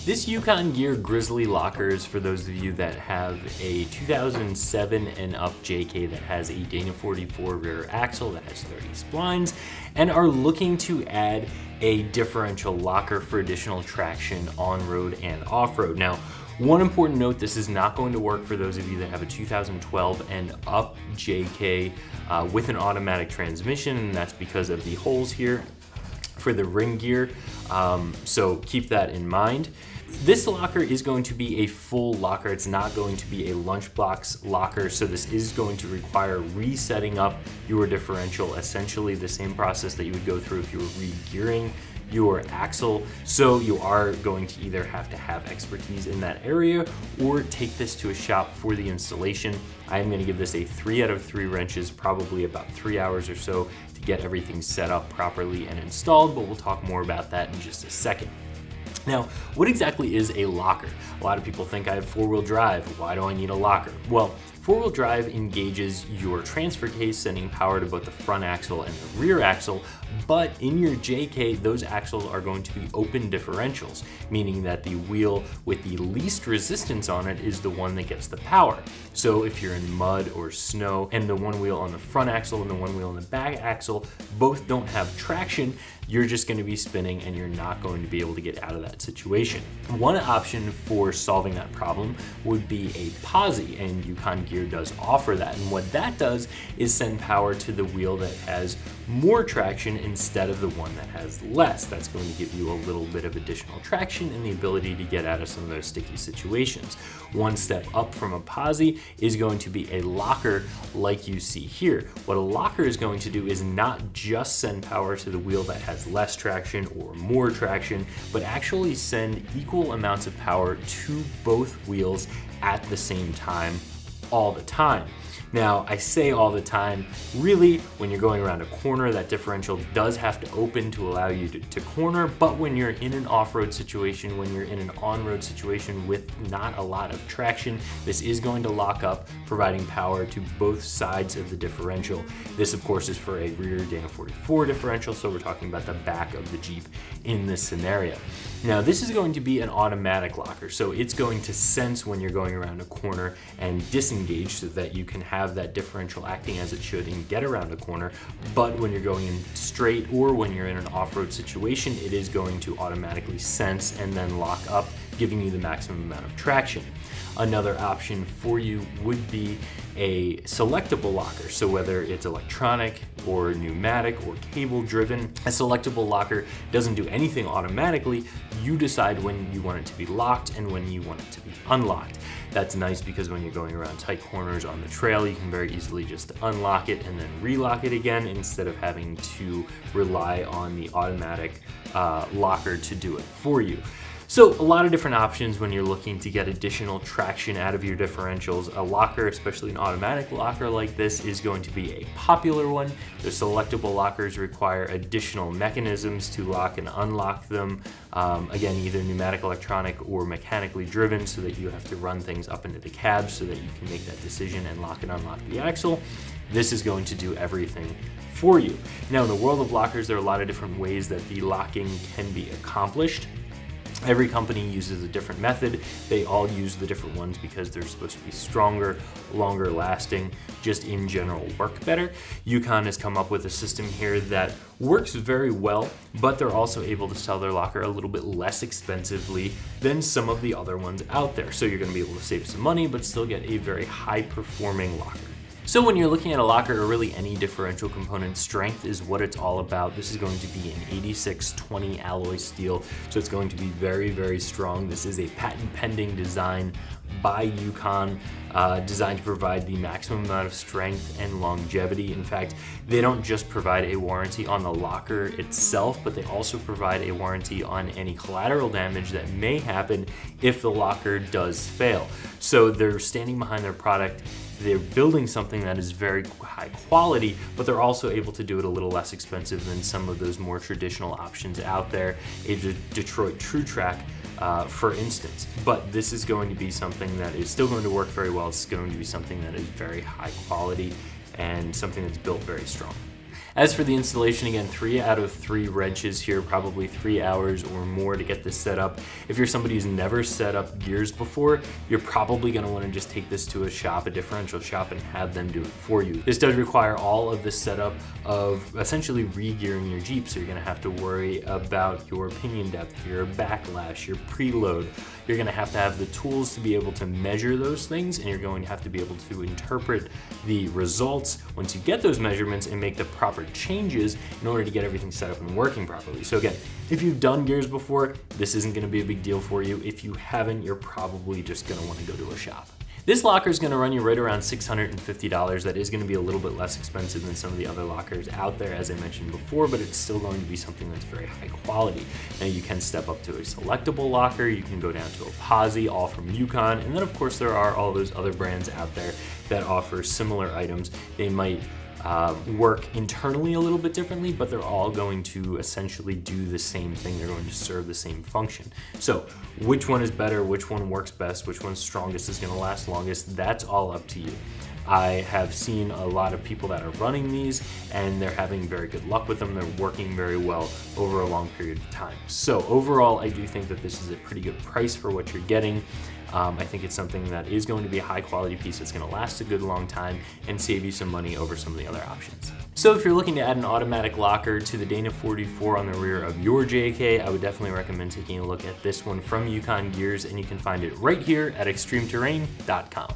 This Yukon Gear Grizzly Locker is for those of you that have a 2007 and up JK that has a Dana 44 rear axle that has 30 splines and are looking to add a differential locker for additional traction on-road and off-road. Now, one important note, this is not going to work for those of you that have a 2012 and up JK with an automatic transmission, and that's because of the holes here for the ring gear, so keep that in mind. This locker is going to be a full locker. It's not going to be a lunchbox locker, so this is going to require resetting up your differential, essentially the same process that you would go through if you were re-gearing your axle. So you are going to either have to have expertise in that area or take this to a shop for the installation. I am going to give this a 3 out of 3 wrenches, probably about 3 hours or so to get everything set up properly and installed, but we'll talk more about that in just a second. Now, what exactly is a locker? A lot of people think I have 4-wheel drive. Why do I need a locker? Well, 4-wheel drive engages your transfer case, sending power to both the front axle and the rear axle, but in your JK, those axles are going to be open differentials, meaning that the wheel with the least resistance on it is the one that gets the power. So if you're in mud or snow and the one wheel on the front axle and the one wheel on the back axle both don't have traction, you're just going to be spinning and you're not going to be able to get out of that situation. One option for solving that problem would be a posi, and Yukon Gear does offer that. And what that does is send power to the wheel that has more traction instead of the one that has less. That's going to give you a little bit of additional traction and the ability to get out of some of those sticky situations. One step up from a posi is going to be a locker like you see here. What a locker is going to do is not just send power to the wheel that has less traction or more traction, but actually send equal amounts of power to both wheels at the same time, all the time. Now, I say all the time, really, when you're going around a corner, that differential does have to open to allow you to corner, but when you're in an off-road situation, when you're in an on-road situation with not a lot of traction, this is going to lock up, providing power to both sides of the differential. This, of course, is for a rear Dana 44 differential, so we're talking about the back of the Jeep in this scenario. Now, this is going to be an automatic locker, so it's going to sense when you're going around a corner and disengage so that you can have that differential acting as it should and get around a corner. But when you're going in straight or when you're in an off-road situation, it is going to automatically sense and then lock up, giving you the maximum amount of traction. Another option for you would be a selectable locker. So whether it's electronic or pneumatic or cable driven, a selectable locker doesn't do anything automatically. You decide when you want it to be locked and when you want it to be unlocked. That's nice because when you're going around tight corners on the trail, you can very easily just unlock it and then relock it again instead of having to rely on the automatic locker to do it for you. So a lot of different options when you're looking to get additional traction out of your differentials. A locker, especially an automatic locker like this, is going to be a popular one. The selectable lockers require additional mechanisms to lock and unlock them. Again, either pneumatic, electronic, or mechanically driven, so that you have to run things up into the cab so that you can make that decision and lock and unlock the axle. This is going to do everything for you. Now, in the world of lockers, there are a lot of different ways that the locking can be accomplished. Every company uses a different method. They all use the different ones because they're supposed to be stronger, longer lasting, just in general work better. Yukon has come up with a system here that works very well, but they're also able to sell their locker a little bit less expensively than some of the other ones out there. So you're going to be able to save some money, but still get a very high performing locker. So when you're looking at a locker, or really any differential component, strength is what it's all about. This is going to be an 86/20 alloy steel, so it's going to be very, very strong. This is a patent pending design by Yukon, designed to provide the maximum amount of strength and longevity. In fact, they don't just provide a warranty on the locker itself, but they also provide a warranty on any collateral damage that may happen if the locker does fail. So they're standing behind their product. They're building something that is very high quality, but they're also able to do it a little less expensive than some of those more traditional options out there, a Detroit True Track, for instance. But this is going to be something that is still going to work very well. It's going to be something that is very high quality and something that's built very strong. As for the installation, again, 3 out of 3 wrenches here, probably 3 hours or more to get this set up. If you're somebody who's never set up gears before, you're probably gonna wanna just take this to a shop, a differential shop, and have them do it for you. This does require all of the setup of essentially re-gearing your Jeep, so you're gonna have to worry about your pinion depth, your backlash, your preload. You're gonna have to have the tools to be able to measure those things, and you're going to have to be able to interpret the results once you get those measurements and make the proper changes in order to get everything set up and working properly. So again, if you've done gears before, this isn't gonna be a big deal for you. If you haven't, you're probably just gonna wanna go to a shop. This locker is gonna run you right around $650. That is gonna be a little bit less expensive than some of the other lockers out there, as I mentioned before, but it's still going to be something that's very high quality. Now you can step up to a selectable locker, you can go down to a posi, all from Yukon, and then of course there are all those other brands out there that offer similar items. They might work internally a little bit differently, but they're all going to essentially do the same thing. They're going to serve the same function. So which one is better, which one works best, which one's strongest, is gonna last longest, that's all up to you. I have seen a lot of people that are running these and they're having very good luck with them. They're working very well over a long period of time. So overall, I do think that this is a pretty good price for what you're getting. I think it's something that is going to be a high quality piece that's going to last a good long time and save you some money over some of the other options. So if you're looking to add an automatic locker to the Dana 44 on the rear of your JK, I would definitely recommend taking a look at this one from Yukon Gears, and you can find it right here at ExtremeTerrain.com.